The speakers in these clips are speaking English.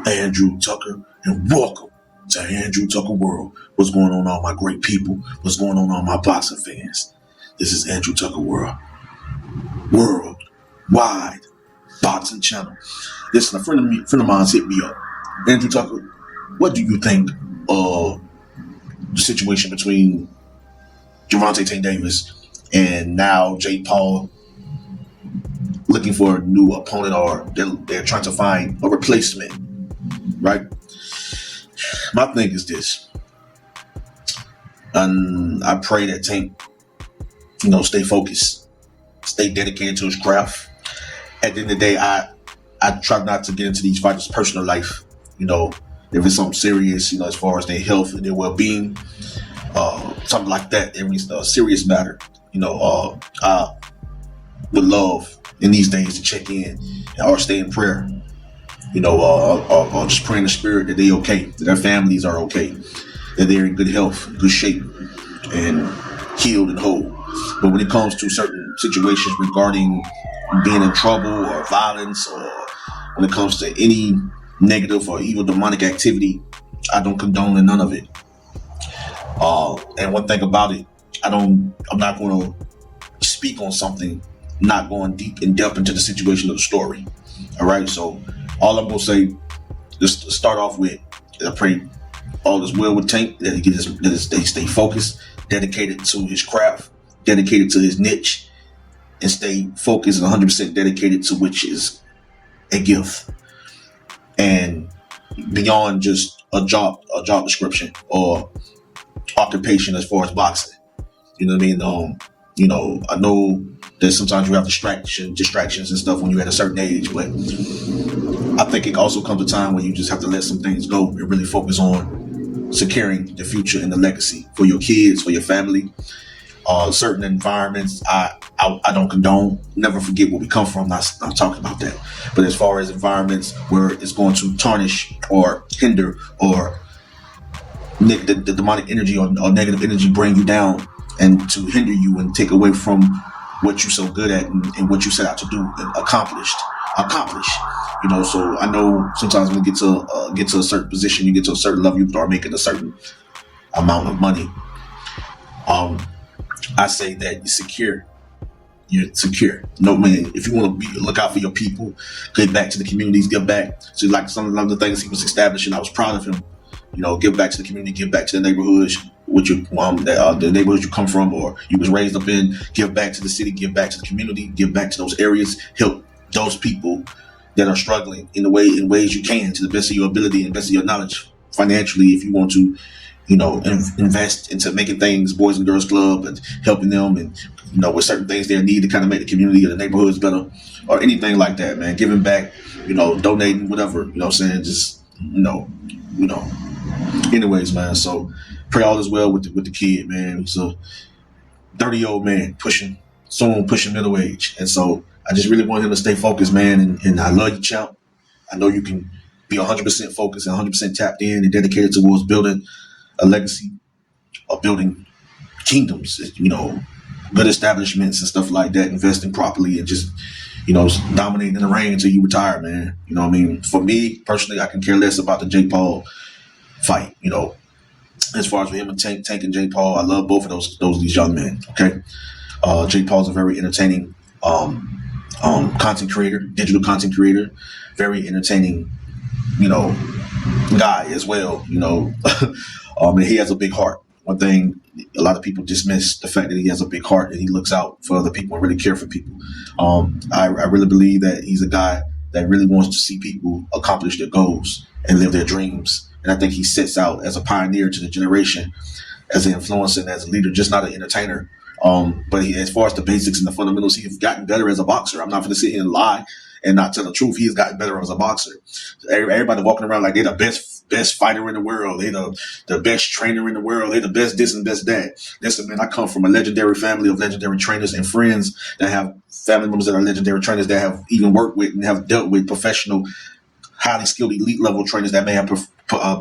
Andrew Tucker, and welcome to Andrew Tucker World. What's going on, all my great people? What's going on, all my boxing fans? This is Andrew Tucker World, worldwide boxing channel. Listen, a friend of mine's hit me up. Andrew Tucker, what do you think of the situation between Gervonta Davis and now Jake Paul looking for a new opponent, or they're trying to find a replacement, right? My thing is this, and I pray that Tank, stay focused, stay dedicated to his craft. At the end of the day, I try not to get into these fighters' personal life. If it's something serious, as far as their health and their well-being, something like that, every serious matter. I would love in these days to check in or stay in prayer. Or just pray in the spirit that they're okay, that their families are okay, that they're in good health, good shape, and healed and whole. But when it comes to certain situations regarding being in trouble or violence, or when it comes to any negative or evil demonic activity, I don't condone none of it. And one thing about it, I'm not going to speak on something not going deep in depth into the situation of the story. All right, so all I'm going to say, just to start off with, I pray all is well with Tank, that they stay focused, dedicated to his craft, dedicated to his niche, and stay focused and 100% dedicated to which is a gift. And beyond just a job description or occupation as far as boxing. You know what I mean? I know that sometimes you have distractions and stuff when you're at a certain age, but I think it also comes a time when you just have to let some things go and really focus on securing the future and the legacy for your kids, for your family. Certain environments, I don't condone. Never forget where we come from. Not talking about that. But as far as environments where it's going to tarnish or hinder or the demonic energy or negative energy bring you down and to hinder you and take away from what you're so good at and what you set out to do and accomplish. So I know sometimes when you get to a certain position, you get to a certain level, you start making a certain amount of money. I say that you're secure. No, man, if you want to look out for your people, give back to the communities, give back. So like some of the things he was establishing, I was proud of him. Give back to the community, give back to the neighborhoods, the neighborhoods you come from or you was raised up in. Give back to the city, give back to the community, give back to those areas. Help those people that are struggling in ways you can, to the best of your ability and best of your knowledge, financially, if you want to, invest into making things, Boys and Girls Club, and helping them, and with certain things they need to kind of make the community or the neighborhoods better, or anything like that, man. Giving back, donating, whatever, saying, just, anyways, man. So pray all is well with the kid, man. He's a 30-year-old man pushing middle age, and so I just really want him to stay focused, man. And I love you, champ. I know you can be 100% focused and 100% tapped in and dedicated towards building a legacy of building kingdoms, good establishments and stuff like that, investing properly and just, dominating in the ring until you retire, man. You know what I mean? For me, personally, I can care less about the Jake Paul fight, as far as with him and Tank and Jake Paul, I love both of these young men, okay? Jake Paul's a very entertaining content creator, digital content creator, very entertaining, guy as well, and he has a big heart. One thing, a lot of people dismiss the fact that he has a big heart and he looks out for other people and really care for people. I really believe that he's a guy that really wants to see people accomplish their goals and live their dreams. And I think he sets out as a pioneer to the generation, as an influencer and as a leader, just not an entertainer. But as far as the basics and the fundamentals, he has gotten better as a boxer. I'm not going to sit here and lie and not tell the truth. He has gotten better as a boxer. Everybody walking around like they're the best fighter in the world. They the best trainer in the world. They the best this and best that. Listen, man, I come from a legendary family of legendary trainers and friends that have family members that are legendary trainers that have even worked with and have dealt with professional, highly skilled elite level trainers that may have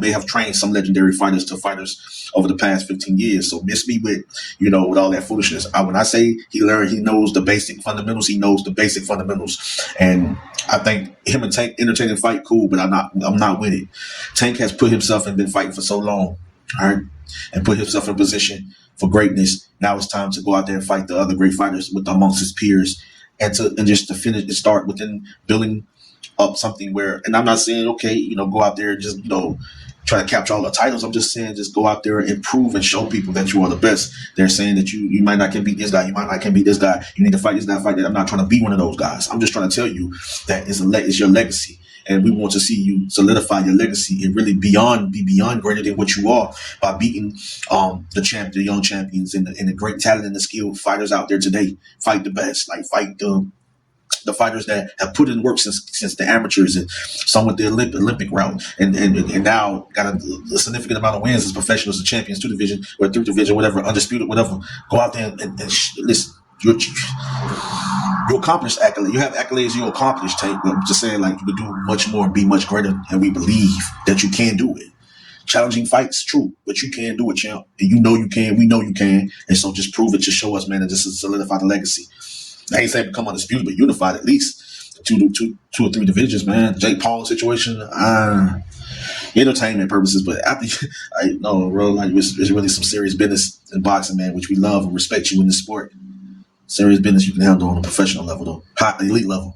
may have trained some legendary fighters to fighters over the past 15 years. So miss me with, with all that foolishness. When I say he knows the basic fundamentals. He knows the basic fundamentals, and I think him and Tank entertaining fight cool, but I'm not with it. Tank has put himself and been fighting for so long, all right, and put himself in position for greatness. Now it's time to go out there and fight the other great fighters amongst his peers, and just to finish and start within building up something where. And I'm not saying okay, go out there and just try to capture all the titles. I'm just saying just go out there and prove and show people that you are the best. They're saying that you might not can beat this guy, you might not can beat this guy. You need to fight this guy, fight that. I'm not trying to be one of those guys. I'm just trying to tell you that it's your legacy. And we want to see you solidify your legacy and really be beyond greater than what you are by beating the young champions and the great talent and the skilled fighters out there today. Fight the best, like fight the fighters that have put in work since the amateurs and some with the Olympic route and now got a significant amount of wins as professionals and champions, 2 division or 3 division, whatever, undisputed, whatever. Go out there and listen. You accomplished accolades. You have accolades you accomplished, Tank. But I'm just saying, like, you could do much more and be much greater, and we believe that you can do it. Challenging fights, true, but you can do it, champ. And you know you can. We know you can. And so just prove it. Just show us, man, and just solidify the legacy. I ain't saying become undisputed, but unified at least. Two or three divisions, man. Jake Paul situation, entertainment purposes, but after I know, bro, like it's really some serious business in boxing, man, which we love and respect you in this sport. Serious business you can handle on a professional level, though, high elite level.